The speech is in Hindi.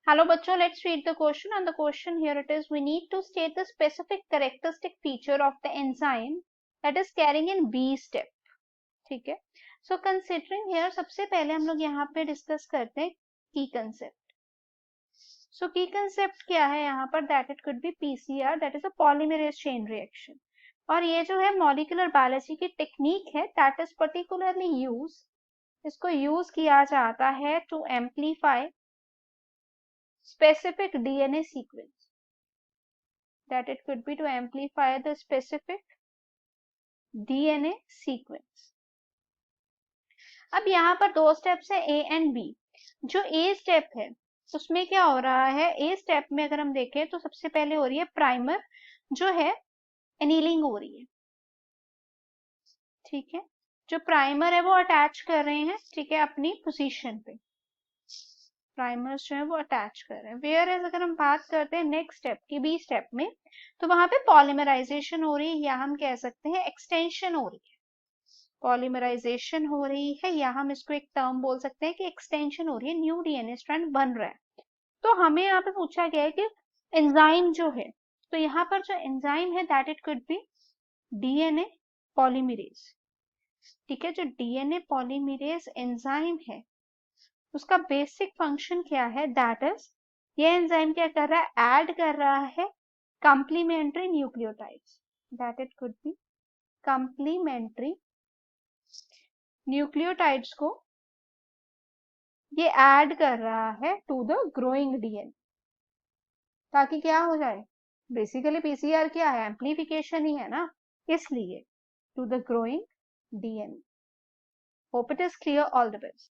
Hello बच्चों, let's read the question and the question here it is we need to state the specific characteristic feature of the enzyme that is carrying in B step. ठीक है, so considering here सबसे पहले हम लोग यहाँ पे डिस्कस करते हैं की कंसेप्ट. So की कंसेप्ट क्या है यहाँ पर, that it could be PCR, that is a polymerase chain reaction. और ये जो है मॉलिक्यूलर बायोलॉजी की टेक्निक है that is particularly used, इसको यूज किया जाता है to amplify specific DNA sequence, that it could be to amplify the specific DNA sequence. अब यहाँ पर दो स्टेप्स है A एंड B. जो A स्टेप है उसमें क्या हो रहा है, A स्टेप में अगर हम देखें तो सबसे पहले हो रही है प्राइमर जो है एनीलिंग हो रही है. ठीक है, जो प्राइमर है वो अटैच कर रहे हैं, ठीक है, अपनी पोजीशन पे प्राइमर्स जो है वो अटैच कर रहे हैं. वेयर एज अगर हम बात करते हैं नेक्स्ट स्टेप की, बी स्टेप में, तो वहां पे पॉलीमराइजेशन हो रही है या हम कह सकते हैं एक्सटेंशन हो रही है. पॉलीमराइजेशन हो रही है या हम इसको एक टर्म बोल सकते हैं कि एक्सटेंशन हो रही है, न्यू डीएनए स्ट्रैंड बन रहा है. तो हमें यहाँ पे पूछा गया है कि एंजाइम जो है, तो यहाँ पर जो एंजाइम है that it could be DNA polymerase. ठीक है, जो डीएनए पॉलीमरेज एंजाइम है उसका बेसिक फंक्शन क्या है, दैट इज ये एंजाइम क्या कर रहा है, ऐड कर रहा है complementary nucleotides, that it could be complementary nucleotides को ये ऐड कर रहा है टू द ग्रोइंग डीएनए, ताकि क्या हो जाए, बेसिकली पीसीआर क्या है, एम्प्लीफिकेशन ही है ना, इसलिए to the growing DNA. Hope it is clear. All the best.